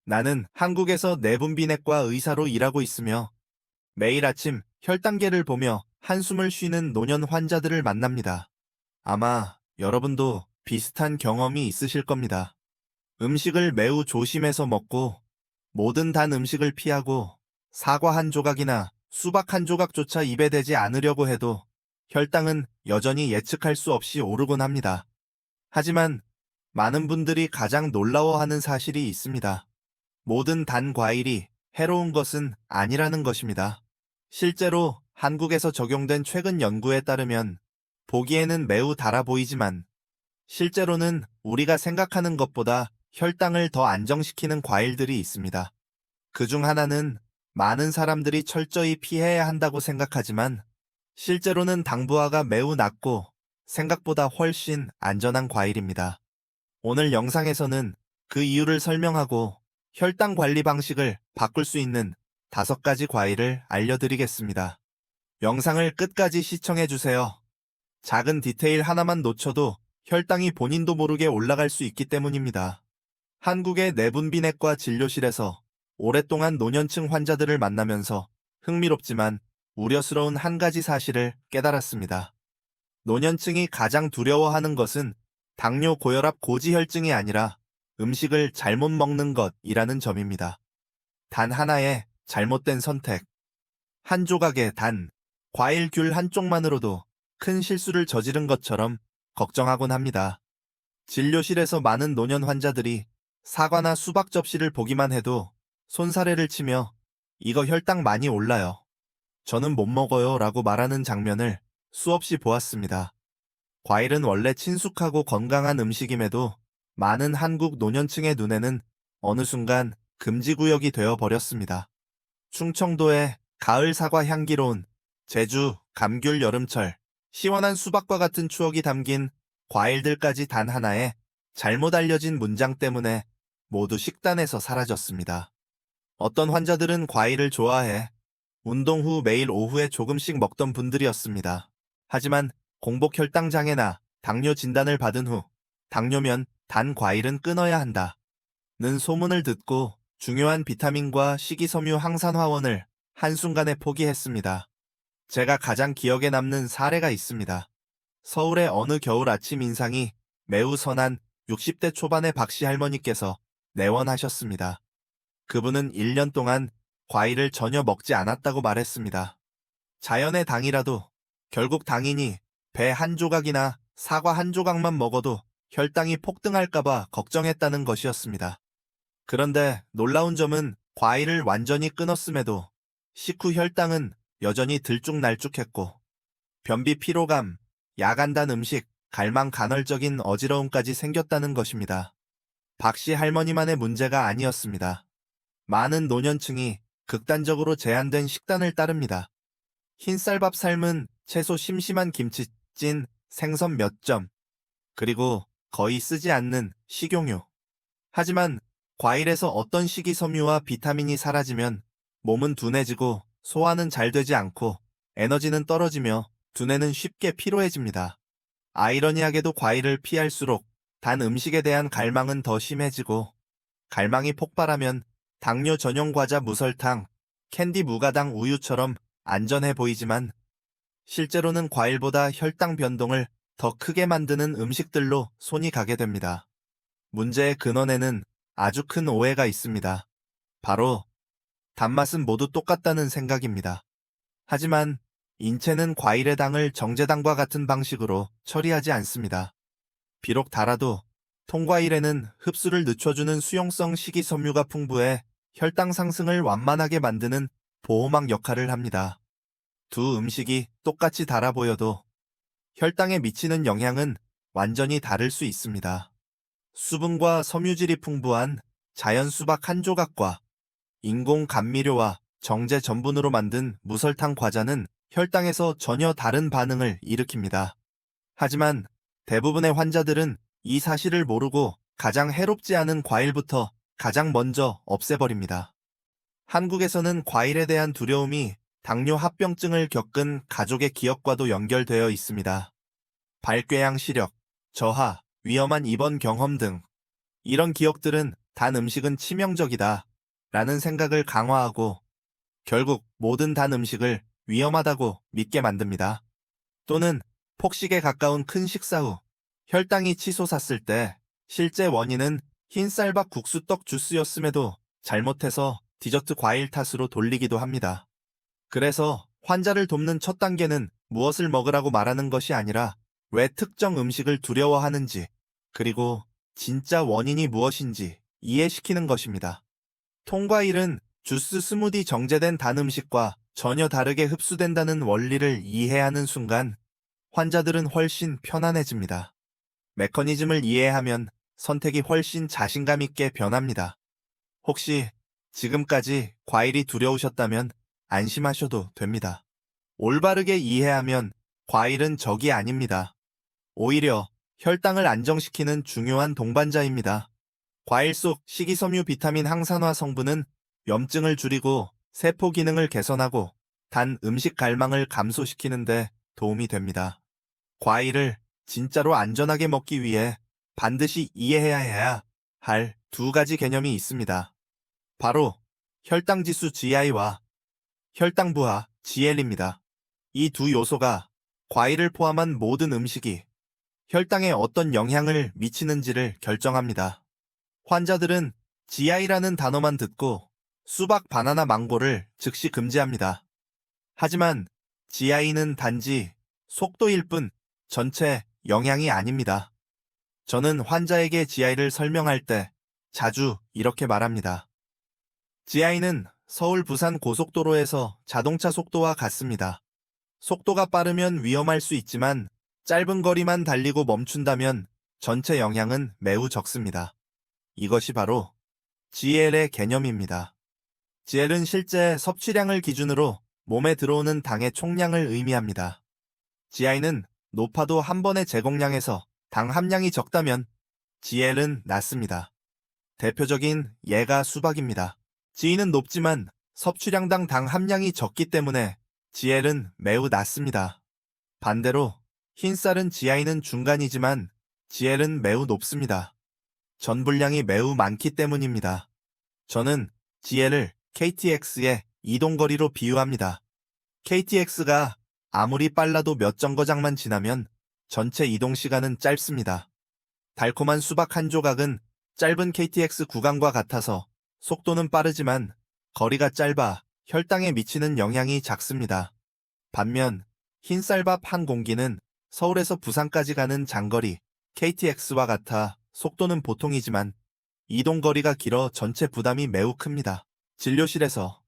나는 한국에서 내분비내과 의사로 일하고 있으며 매일 아침 혈당계를 보며 한숨을 쉬는 노년 환자들을 만납니다. 아마 여러분도 비슷한 경험이 있으실 겁니다. 음식을 매우 조심해서 먹고 모든 단 음식을 피하고 사과 한 조각이나 수박 한 조각조차 입에 대지 않으려고 해도 혈당은 여전히 예측할 수 없이 오르곤 합니다. 하지만 많은 분들이 가장 놀라워하는 사실이 있습니다. 모든 단 과일이 해로운 것은 아니라는 것입니다. 실제로 한국에서 적용된 최근 연구에 따르면 보기에는 매우 달아 보이지만 실제로는 우리가 생각하는 것보다 혈당을 더 안정시키는 과일들이 있습니다. 그중 하나는 많은 사람들이 철저히 피해야 한다고 생각하지만 실제로는 당부하가 매우 낮고 생각보다 훨씬 안전한 과일입니다. 오늘 영상에서는 그 이유를 설명하고 혈당 관리 방식을 바꿀 수 있는 5가지 과일을 알려드리겠습니다. 영상을 끝까지 시청해주세요. 작은 디테일 하나만 놓쳐도 혈당이 본인도 모르게 올라갈 수 있기 때문입니다. 한국의 내분비내과 진료실에서 오랫동안 노년층 환자들을 만나면서 흥미롭지만 우려스러운 한 가지 사실을 깨달았습니다. 노년층이 가장 두려워하는 것은 당뇨 고혈압 고지혈증이 아니라 음식을 잘못 먹는 것이라는 점입니다. 단 하나의 잘못된 선택, 한 조각의 단, 과일 귤 한쪽만으로도 큰 실수를 저지른 것처럼 걱정하곤 합니다. 진료실에서 많은 노년 환자들이 사과나 수박 접시를 보기만 해도 손사래를 치며 이거 혈당 많이 올라요. 저는 못 먹어요 라고 말하는 장면을 수없이 보았습니다. 과일은 원래 친숙하고 건강한 음식임에도 많은 한국 노년층의 눈에는 어느 순간 금지구역이 되어버렸습니다. 충청도의 가을 사과 향기로운 제주 감귤 여름철, 시원한 수박과 같은 추억이 담긴 과일들까지 단 하나의 잘못 알려진 문장 때문에 모두 식단에서 사라졌습니다. 어떤 환자들은 과일을 좋아해 운동 후 매일 오후에 조금씩 먹던 분들이었습니다. 하지만 공복 혈당 장애나 당뇨 진단을 받은 후 당뇨면 단 과일은 끊어야 한다 는 소문을 듣고 중요한 비타민과 식이섬유 항산화원을 한순간에 포기했습니다. 제가 가장 기억에 남는 사례가 있습니다. 서울의 어느 겨울 아침 인상이 매우 선한 60대 초반의 박씨 할머니께서 내원하셨습니다. 그분은 1년 동안 과일을 전혀 먹지 않았다고 말했습니다. 자연의 당이라도 결국 당인이 배 한 조각이나 사과 한 조각만 먹어도 혈당이 폭등할까봐 걱정했다는 것이었습니다. 그런데 놀라운 점은 과일을 완전히 끊었음에도 식후 혈당은 여전히 들쭉날쭉했고 변비 피로감, 야간단 음식, 갈망 간헐적인 어지러움까지 생겼다는 것입니다. 박씨 할머니만의 문제가 아니었습니다. 많은 노년층이 극단적으로 제한된 식단을 따릅니다. 흰쌀밥 삶은 채소 심심한 김치 찐 생선 몇 점, 그리고 거의 쓰지 않는 식용유. 하지만 과일에서 어떤 식이섬유와 비타민이 사라지면 몸은 둔해지고 소화는 잘 되지 않고 에너지는 떨어지며 두뇌는 쉽게 피로해집니다. 아이러니하게도 과일을 피할수록 단 음식에 대한 갈망은 더 심해지고 갈망이 폭발하면 당뇨 전용 과자 무설탕, 캔디 무가당 우유처럼 안전해 보이지만 실제로는 과일보다 혈당 변동을 더 크게 만드는 음식들로 손이 가게 됩니다. 문제의 근원에는 아주 큰 오해가 있습니다. 바로 단맛은 모두 똑같다는 생각입니다. 하지만 인체는 과일의 당을 정제당과 같은 방식으로 처리하지 않습니다. 비록 달아도 통과일에는 흡수를 늦춰주는 수용성 식이섬유가 풍부해 혈당 상승을 완만하게 만드는 보호막 역할을 합니다. 두 음식이 똑같이 달아 보여도 혈당에 미치는 영향은 완전히 다를 수 있습니다. 수분과 섬유질이 풍부한 자연 수박 한 조각과 인공 감미료와 정제 전분으로 만든 무설탕 과자는 혈당에서 전혀 다른 반응을 일으킵니다. 하지만 대부분의 환자들은 이 사실을 모르고 가장 해롭지 않은 과일부터 가장 먼저 없애버립니다. 한국에서는 과일에 대한 두려움이 당뇨 합병증을 겪은 가족의 기억과도 연결되어 있습니다. 발궤양 시력, 저하, 위험한 입원 경험 등 이런 기억들은 단 음식은 치명적이다 라는 생각을 강화하고 결국 모든 단 음식을 위험하다고 믿게 만듭니다. 또는 폭식에 가까운 큰 식사 후 혈당이 치솟았을 때 실제 원인은 흰쌀밥 국수떡 주스였음에도 잘못해서 디저트 과일 탓으로 돌리기도 합니다. 그래서 환자를 돕는 첫 단계는 무엇을 먹으라고 말하는 것이 아니라 왜 특정 음식을 두려워하는지, 그리고 진짜 원인이 무엇인지 이해시키는 것입니다. 통과일은 주스 스무디 정제된 단 음식과 전혀 다르게 흡수된다는 원리를 이해하는 순간 환자들은 훨씬 편안해집니다. 메커니즘을 이해하면 선택이 훨씬 자신감 있게 변합니다. 혹시 지금까지 과일이 두려우셨다면 안심하셔도 됩니다. 올바르게 이해하면 과일은 적이 아닙니다. 오히려 혈당을 안정시키는 중요한 동반자입니다. 과일 속 식이섬유 비타민 항산화 성분은 염증을 줄이고 세포 기능을 개선하고 단 음식 갈망을 감소시키는데 도움이 됩니다. 과일을 진짜로 안전하게 먹기 위해 반드시 이해해야 할 두 가지 개념이 있습니다. 바로 혈당지수 GI와 혈당 부하 GL입니다. 이 두 요소가 과일을 포함한 모든 음식이 혈당에 어떤 영향을 미치는지를 결정합니다. 환자들은 GI라는 단어만 듣고 수박, 바나나, 망고를 즉시 금지합니다. 하지만 GI는 단지 속도일 뿐 전체 영향이 아닙니다. 저는 환자에게 GI를 설명할 때 자주 이렇게 말합니다. GI는 서울 부산 고속도로에서 자동차 속도와 같습니다. 속도가 빠르면 위험할 수 있지만 짧은 거리만 달리고 멈춘다면 전체 영향은 매우 적습니다. 이것이 바로 GL의 개념입니다. GL은 실제 섭취량을 기준으로 몸에 들어오는 당의 총량을 의미합니다. GI는 높아도 한 번의 제공량에서 당 함량이 적다면 GL은 낮습니다. 대표적인 예가 수박입니다. G는 높지만 섭취량당 당 함량이 적기 때문에 GL은 매우 낮습니다. 반대로 흰쌀은 GI는 중간이지만 GL은 매우 높습니다. 전분량이 매우 많기 때문입니다. 저는 GL을 KTX의 이동거리로 비유합니다. KTX가 아무리 빨라도 몇 정거장만 지나면 전체 이동시간은 짧습니다. 달콤한 수박 한 조각은 짧은 KTX 구간과 같아서 속도는 빠르지만 거리가 짧아 혈당에 미치는 영향이 작습니다. 반면 흰쌀밥 한 공기는 서울에서 부산까지 가는 장거리 KTX와 같아 속도는 보통이지만 이동거리가 길어 전체 부담이 매우 큽니다. 진료실에서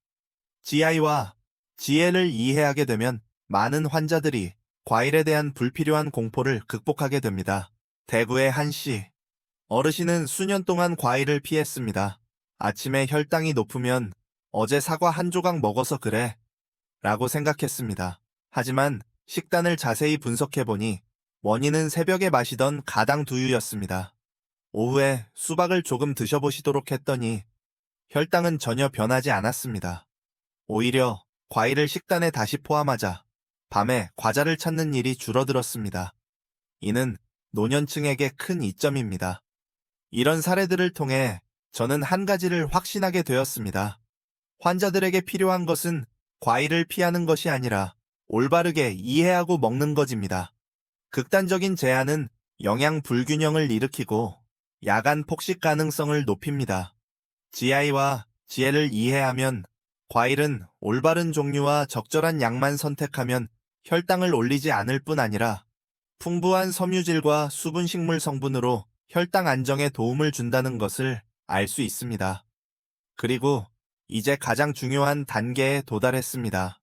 GI와 GL을 이해하게 되면 많은 환자들이 과일에 대한 불필요한 공포를 극복하게 됩니다. 대구의 한 씨. 어르신은 수년 동안 과일을 피했습니다. 아침에 혈당이 높으면 어제 사과 한 조각 먹어서 그래 라고 생각했습니다. 하지만 식단을 자세히 분석해보니 원인은 새벽에 마시던 가당 두유였습니다. 오후에 수박을 조금 드셔보시도록 했더니 혈당은 전혀 변하지 않았습니다. 오히려 과일을 식단에 다시 포함하자 밤에 과자를 찾는 일이 줄어들었습니다. 이는 노년층에게 큰 이점입니다. 이런 사례들을 통해 저는 한 가지를 확신하게 되었습니다. 환자들에게 필요한 것은 과일을 피하는 것이 아니라 올바르게 이해하고 먹는 것입니다. 극단적인 제한은 영양 불균형을 일으키고 야간 폭식 가능성을 높입니다. GI와 GL을 이해하면 과일은 올바른 종류와 적절한 양만 선택하면 혈당을 올리지 않을 뿐 아니라 풍부한 섬유질과 수분 식물 성분으로 혈당 안정에 도움을 준다는 것을 알 수 있습니다. 그리고 이제 가장 중요한 단계에 도달했습니다.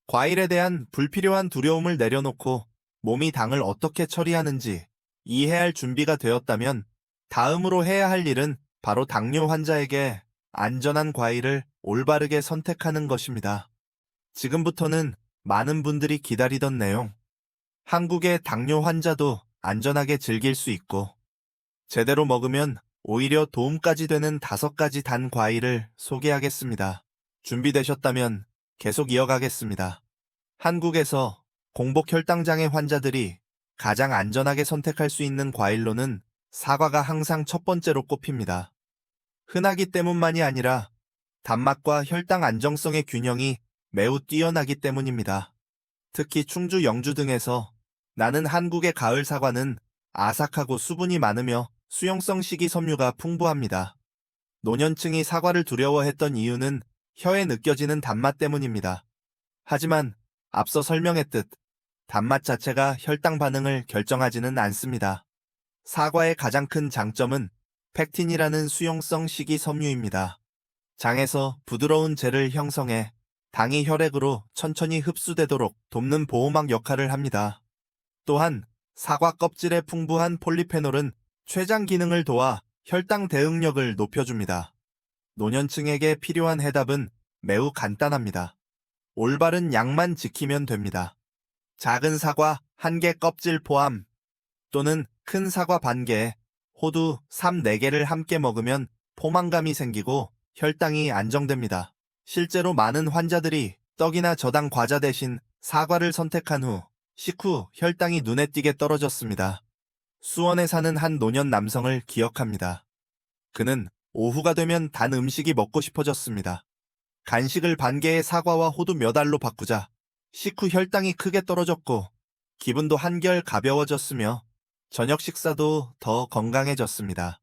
과일에 대한 불필요한 두려움을 내려놓고 몸이 당을 어떻게 처리하는지 이해할 준비가 되었다면 다음으로 해야 할 일은 바로 당뇨 환자에게 안전한 과일을 올바르게 선택하는 것입니다. 지금부터는 많은 분들이 기다리던 내용, 한국의 당뇨 환자도 안전하게 즐길 수 있고 제대로 먹으면 오히려 도움까지 되는 5가지 단 과일을 소개하겠습니다. 준비되셨다면 계속 이어가겠습니다. 한국에서 공복 혈당장애 환자들이 가장 안전하게 선택할 수 있는 과일로는 사과가 항상 첫 번째로 꼽힙니다. 흔하기 때문만이 아니라 단맛과 혈당 안정성의 균형이 매우 뛰어나기 때문입니다. 특히 충주, 영주 등에서 나는 한국의 가을 사과는 아삭하고 수분이 많으며 수용성 식이섬유가 풍부합니다. 노년층이 사과를 두려워했던 이유는 혀에 느껴지는 단맛 때문입니다. 하지만 앞서 설명했듯 단맛 자체가 혈당 반응을 결정하지는 않습니다. 사과의 가장 큰 장점은 펙틴이라는 수용성 식이섬유입니다. 장에서 부드러운 젤을 형성해 당이 혈액으로 천천히 흡수되도록 돕는 보호막 역할을 합니다. 또한 사과 껍질에 풍부한 폴리페놀은 췌장 기능을 도와 혈당 대응력을 높여줍니다. 노년층에게 필요한 해답은 매우 간단합니다. 올바른 양만 지키면 됩니다. 작은 사과 1개 껍질 포함 또는 큰 사과 반 개에 호두 3, 4개를 함께 먹으면 포만감이 생기고 혈당이 안정됩니다. 실제로 많은 환자들이 떡이나 저당 과자 대신 사과를 선택한 후 식후 혈당이 눈에 띄게 떨어졌습니다. 수원에 사는 한 노년 남성을 기억합니다. 그는 오후가 되면 단 음식이 먹고 싶어졌습니다. 간식을 반 개의 사과와 호두 몇 알로 바꾸자 식후 혈당이 크게 떨어졌고 기분도 한결 가벼워졌으며 저녁 식사도 더 건강해졌습니다.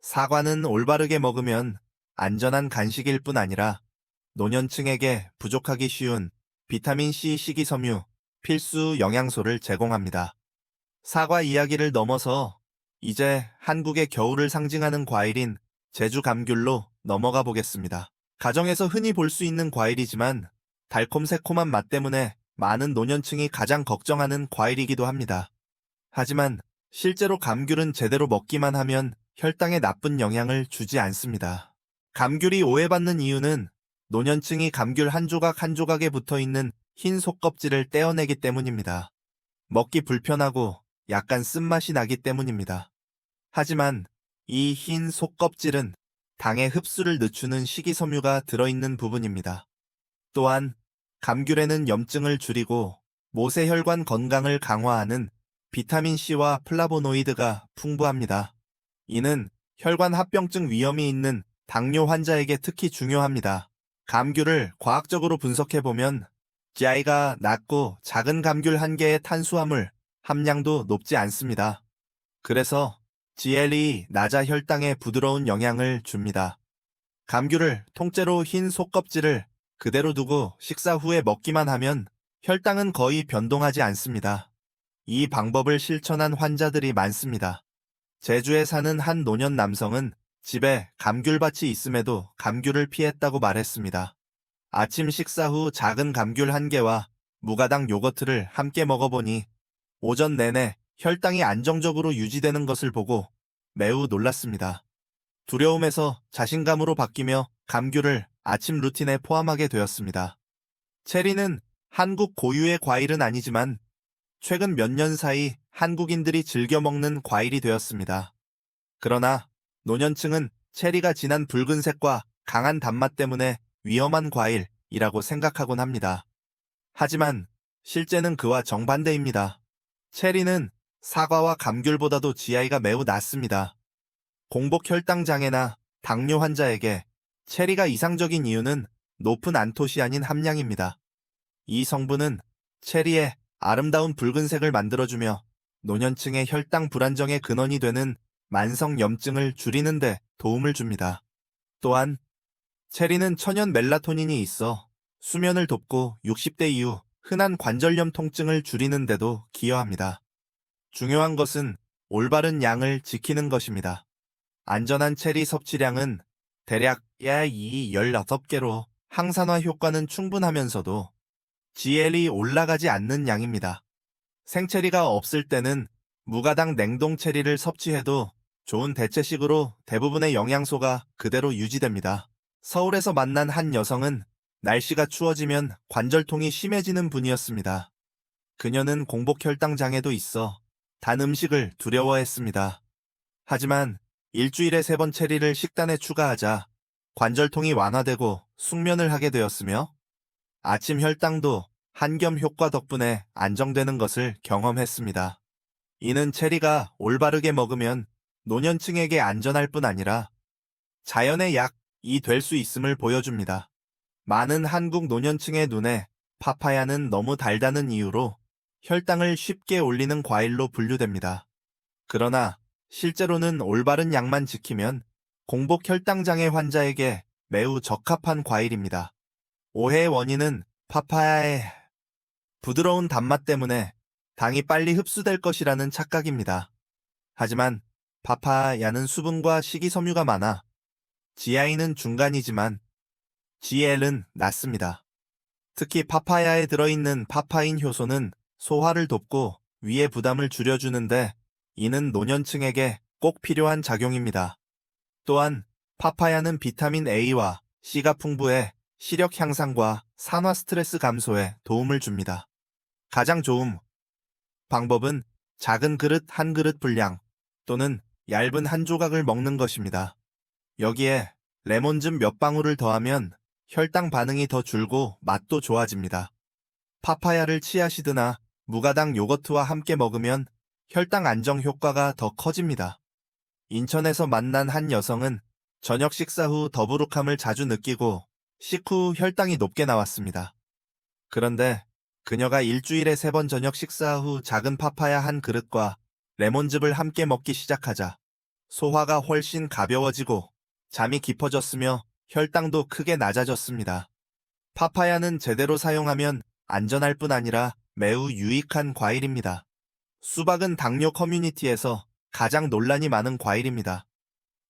사과는 올바르게 먹으면 안전한 간식일 뿐 아니라 노년층에게 부족하기 쉬운 비타민C 식이섬유, 필수 영양소를 제공합니다. 사과 이야기를 넘어서 이제 한국의 겨울을 상징하는 과일인 제주 감귤로 넘어가 보겠습니다. 가정에서 흔히 볼 수 있는 과일이지만 달콤새콤한 맛 때문에 많은 노년층이 가장 걱정하는 과일이기도 합니다. 하지만 실제로 감귤은 제대로 먹기만 하면 혈당에 나쁜 영향을 주지 않습니다. 감귤이 오해받는 이유는 노년층이 감귤 한 조각 한 조각에 붙어있는 흰 속껍질을 떼어내기 때문입니다. 먹기 불편하고 약간 쓴맛이 나기 때문입니다. 하지만 이 흰 속껍질은 당의 흡수를 늦추는 식이섬유가 들어있는 부분입니다. 또한 감귤에는 염증을 줄이고 모세혈관 건강을 강화하는 비타민C와 플라보노이드가 풍부합니다. 이는 혈관 합병증 위험이 있는 당뇨 환자에게 특히 중요합니다. 감귤을 과학적으로 분석해보면 GI가 낮고 작은 감귤 한 개의 탄수화물 함량도 높지 않습니다. 그래서 GL이 낮아 혈당에 부드러운 영향을 줍니다. 감귤을 통째로 흰 속껍질을 그대로 두고 식사 후에 먹기만 하면 혈당은 거의 변동하지 않습니다. 이 방법을 실천한 환자들이 많습니다. 제주에 사는 한 노년 남성은 집에 감귤밭이 있음에도 감귤을 피했다고 말했습니다. 아침 식사 후 작은 감귤 한 개와 무가당 요거트를 함께 먹어보니 오전 내내 혈당이 안정적으로 유지되는 것을 보고 매우 놀랐습니다. 두려움에서 자신감으로 바뀌며 감귤을 아침 루틴에 포함하게 되었습니다. 체리는 한국 고유의 과일은 아니지만 최근 몇 년 사이 한국인들이 즐겨 먹는 과일이 되었습니다. 그러나 노년층은 체리가 진한 붉은색과 강한 단맛 때문에 위험한 과일이라고 생각하곤 합니다. 하지만 실제는 그와 정반대입니다. 체리는 사과와 감귤보다도 GI가 매우 낮습니다. 공복 혈당 장애나 당뇨 환자에게 체리가 이상적인 이유는 높은 안토시아닌 함량입니다. 이 성분은 체리의 아름다운 붉은색을 만들어주며 노년층의 혈당 불안정의 근원이 되는 만성 염증을 줄이는 데 도움을 줍니다. 또한 체리는 천연 멜라토닌이 있어 수면을 돕고 60대 이후 흔한 관절염 통증을 줄이는 데도 기여합니다. 중요한 것은 올바른 양을 지키는 것입니다. 안전한 체리 섭취량은 대략 16개로 항산화 효과는 충분하면서도 GL이 올라가지 않는 양입니다. 생체리가 없을 때는 무가당 냉동 체리를 섭취해도 좋은 대체식으로 대부분의 영양소가 그대로 유지됩니다. 서울에서 만난 한 여성은 날씨가 추워지면 관절통이 심해지는 분이었습니다. 그녀는 공복 혈당 장애도 있어 단 음식을 두려워했습니다. 하지만 일주일에 3번 체리를 식단에 추가하자 관절통이 완화되고 숙면을 하게 되었으며 아침 혈당도 한겸 효과 덕분에 안정되는 것을 경험했습니다. 이는 체리가 올바르게 먹으면 노년층에게 안전할 뿐 아니라 자연의 약이 될 수 있음을 보여줍니다. 많은 한국 노년층의 눈에 파파야는 너무 달다는 이유로 혈당을 쉽게 올리는 과일로 분류됩니다. 그러나 실제로는 올바른 양만 지키면 공복 혈당장애 환자에게 매우 적합한 과일입니다. 오해의 원인은 파파야의 부드러운 단맛 때문에 당이 빨리 흡수될 것이라는 착각입니다. 하지만 파파야는 수분과 식이섬유가 많아 GI는 중간이지만 GL은 낮습니다. 특히 파파야에 들어있는 파파인 효소는 소화를 돕고 위의 부담을 줄여주는데 이는 노년층에게 꼭 필요한 작용입니다. 또한 파파야는 비타민 A와 C가 풍부해 시력 향상과 산화 스트레스 감소에 도움을 줍니다. 가장 좋은 방법은 작은 그릇 한 그릇 분량 또는 얇은 한 조각을 먹는 것입니다. 여기에 레몬즙 몇 방울을 더하면 혈당 반응이 더 줄고 맛도 좋아집니다. 파파야를 치아시드나 무가당 요거트와 함께 먹으면 혈당 안정 효과가 더 커집니다. 인천에서 만난 한 여성은 저녁 식사 후 더부룩함을 자주 느끼고 식후 혈당이 높게 나왔습니다. 그런데 그녀가 일주일에 3번 저녁 식사 후 작은 파파야 한 그릇과 레몬즙을 함께 먹기 시작하자 소화가 훨씬 가벼워지고 잠이 깊어졌으며 혈당도 크게 낮아졌습니다. 파파야는 제대로 사용하면 안전할 뿐 아니라 매우 유익한 과일입니다. 수박은 당뇨 커뮤니티에서 가장 논란이 많은 과일입니다.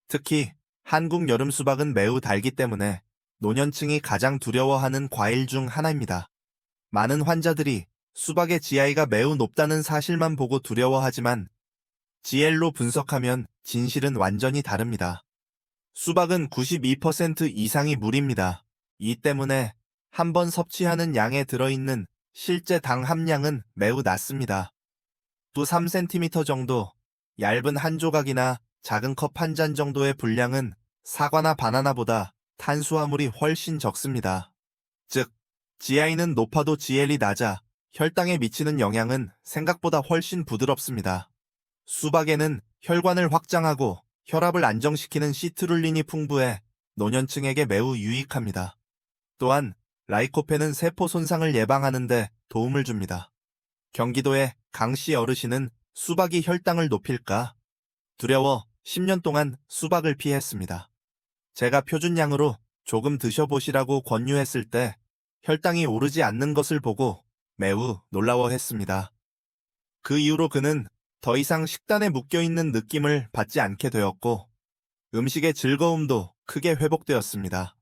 특히 한국 여름 수박은 매우 달기 때문에 노년층이 가장 두려워하는 과일 중 하나입니다. 많은 환자들이 수박의 GI가 매우 높다는 사실만 보고 두려워하지만 GL로 분석하면 진실은 완전히 다릅니다. 수박은 92% 이상이 물입니다. 이 때문에 한 번 섭취하는 양에 들어있는 실제 당 함량은 매우 낮습니다. 또 3cm 정도, 얇은 한 조각이나 작은 컵 한 잔 정도의 분량은 사과나 바나나보다 탄수화물이 훨씬 적습니다. 즉, GI는 높아도 GL이 낮아 혈당에 미치는 영향은 생각보다 훨씬 부드럽습니다. 수박에는 혈관을 확장하고 혈압을 안정시키는 시트룰린이 풍부해 노년층에게 매우 유익합니다. 또한 라이코펜은 세포 손상을 예방하는 데 도움을 줍니다. 경기도의 강씨 어르신은 수박이 혈당을 높일까 두려워 10년 동안 수박을 피했습니다. 제가 표준량으로 조금 드셔보시라고 권유했을 때 혈당이 오르지 않는 것을 보고 매우 놀라워했습니다. 그 이후로 그는 더 이상 식단에 묶여있는 느낌을 받지 않게 되었고 음식의 즐거움도 크게 회복되었습니다.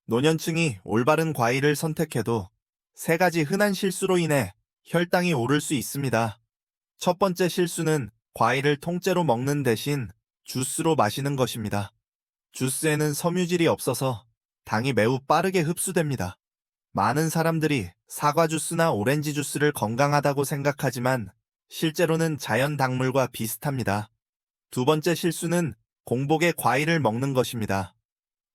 노년층이 올바른 과일을 선택해도 3가지 흔한 실수로 인해 혈당이 오를 수 있습니다. 첫 번째 실수는 과일을 통째로 먹는 대신 주스로 마시는 것입니다. 주스에는 섬유질이 없어서 당이 매우 빠르게 흡수됩니다. 많은 사람들이 사과 주스나 오렌지 주스를 건강하다고 생각하지만 실제로는 자연 당물과 비슷합니다. 두 번째 실수는 공복에 과일을 먹는 것입니다.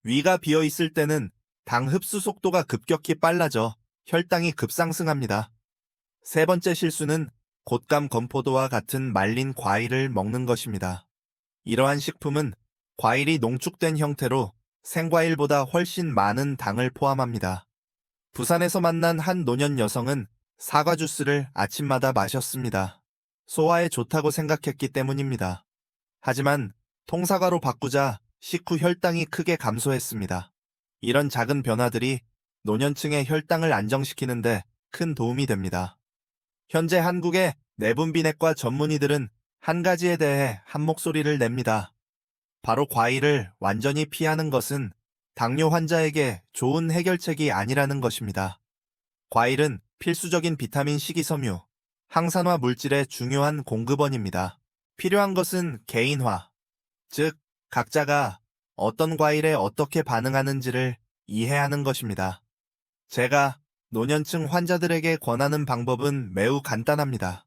위가 비어 있을 때는 당 흡수 속도가 급격히 빨라져 혈당이 급상승합니다. 세 번째 실수는 곶감 건포도와 같은 말린 과일을 먹는 것입니다. 이러한 식품은 과일이 농축된 형태로 생과일보다 훨씬 많은 당을 포함합니다. 부산에서 만난 한 노년 여성은 사과 주스를 아침마다 마셨습니다. 소화에 좋다고 생각했기 때문입니다. 하지만 통사과로 바꾸자 식후 혈당이 크게 감소했습니다. 이런 작은 변화들이 노년층의 혈당을 안정시키는데 큰 도움이 됩니다. 현재 한국의 내분비내과 전문의들은 한 가지에 대해 한 목소리를 냅니다. 바로 과일을 완전히 피하는 것은 당뇨 환자에게 좋은 해결책이 아니라는 것입니다. 과일은 필수적인 비타민 식이섬유, 항산화 물질의 중요한 공급원입니다. 필요한 것은 개인화, 즉 각자가 어떤 과일에 어떻게 반응하는지를 이해하는 것입니다. 제가 노년층 환자들에게 권하는 방법은 매우 간단합니다.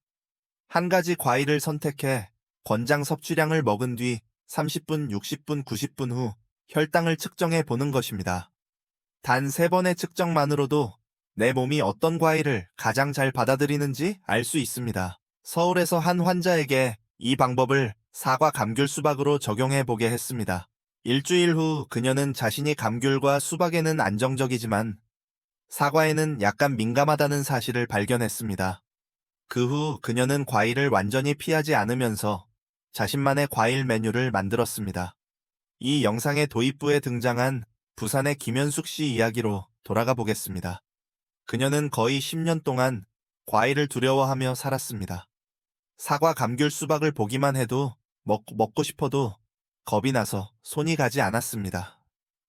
한 가지 과일을 선택해 권장 섭취량을 먹은 뒤 30분, 60분, 90분 후 혈당을 측정해 보는 것입니다. 단 3번의 측정만으로도 내 몸이 어떤 과일을 가장 잘 받아들이는지 알 수 있습니다. 서울에서 한 환자에게 이 방법을 사과 감귤 수박으로 적용해 보게 했습니다. 일주일 후 그녀는 자신이 감귤과 수박에는 안정적이지만 사과에는 약간 민감하다는 사실을 발견했습니다. 그 후 그녀는 과일을 완전히 피하지 않으면서 자신만의 과일 메뉴를 만들었습니다. 이 영상의 도입부에 등장한 부산의 김현숙 씨 이야기로 돌아가 보겠습니다. 그녀는 거의 10년 동안 과일을 두려워하며 살았습니다. 사과, 감귤, 수박을 보기만 해도 먹고 싶어도 겁이 나서 손이 가지 않았습니다.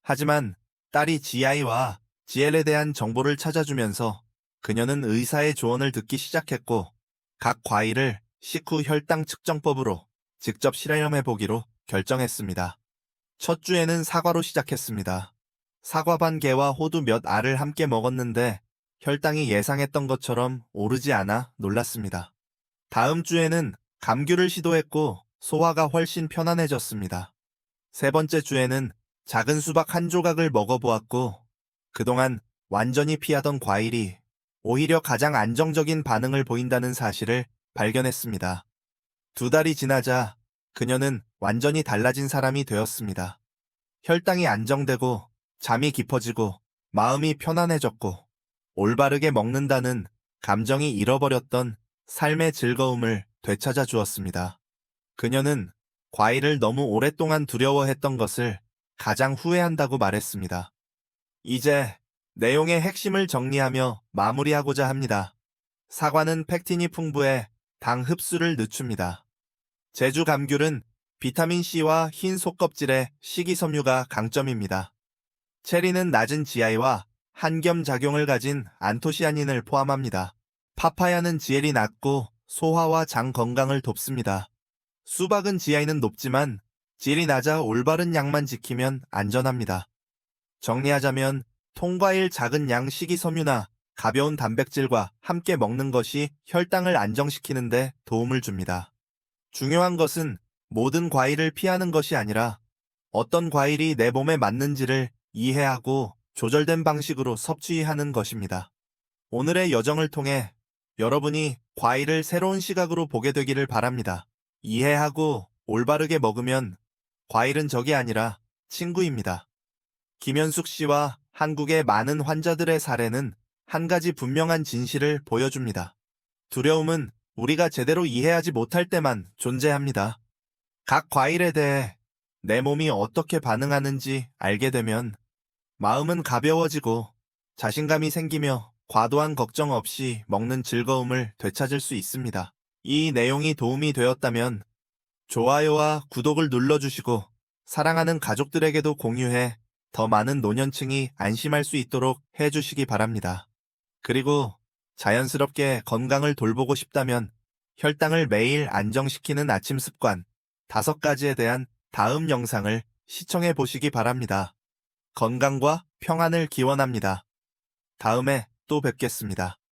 하지만 딸이 지아이와 지엘에 대한 정보를 찾아주면서 그녀는 의사의 조언을 듣기 시작했고 각 과일을 식후 혈당 측정법으로 직접 실험해보기로 결정했습니다. 첫 주에는 사과로 시작했습니다. 사과 반 개와 호두 몇 알을 함께 먹었는데 혈당이 예상했던 것처럼 오르지 않아 놀랐습니다. 다음 주에는 감귤을 시도했고 소화가 훨씬 편안해졌습니다. 세 번째 주에는 작은 수박 한 조각을 먹어보았고 그동안 완전히 피하던 과일이 오히려 가장 안정적인 반응을 보인다는 사실을 발견했습니다. 두 달이 지나자 그녀는 완전히 달라진 사람이 되었습니다. 혈당이 안정되고 잠이 깊어지고 마음이 편안해졌고 올바르게 먹는다는 감정이 잃어버렸던 삶의 즐거움을 되찾아 주었습니다. 그녀는 과일을 너무 오랫동안 두려워했던 것을 가장 후회한다고 말했습니다. 이제 내용의 핵심을 정리하며 마무리하고자 합니다. 사과는 펙틴이 풍부해 당 흡수를 늦춥니다. 제주 감귤은 비타민C와 흰 속껍질의 식이섬유가 강점입니다. 체리는 낮은 GI와 한겸 작용을 가진 안토시아닌을 포함합니다. 파파야는 지엘이 낮고 소화와 장 건강을 돕습니다. 수박은 GI는 높지만 질이 낮아 올바른 양만 지키면 안전합니다. 정리하자면 통과일 작은 양 식이섬유나 가벼운 단백질과 함께 먹는 것이 혈당을 안정시키는 데 도움을 줍니다. 중요한 것은 모든 과일을 피하는 것이 아니라 어떤 과일이 내 몸에 맞는지를 이해하고 조절된 방식으로 섭취하는 것입니다. 오늘의 여정을 통해 여러분이 과일을 새로운 시각으로 보게 되기를 바랍니다. 이해하고 올바르게 먹으면 과일은 적이 아니라 친구입니다. 김현숙 씨와 한국의 많은 환자들의 사례는 한 가지 분명한 진실을 보여줍니다. 두려움은 우리가 제대로 이해하지 못할 때만 존재합니다. 각 과일에 대해 내 몸이 어떻게 반응하는지 알게 되면 마음은 가벼워지고 자신감이 생기며 과도한 걱정 없이 먹는 즐거움을 되찾을 수 있습니다. 이 내용이 도움이 되었다면 좋아요와 구독을 눌러주시고 사랑하는 가족들에게도 공유해 더 많은 노년층이 안심할 수 있도록 해주시기 바랍니다. 그리고 자연스럽게 건강을 돌보고 싶다면 혈당을 매일 안정시키는 아침 습관 5가지에 대한 다음 영상을 시청해 보시기 바랍니다. 건강과 평안을 기원합니다. 다음에 또 뵙겠습니다.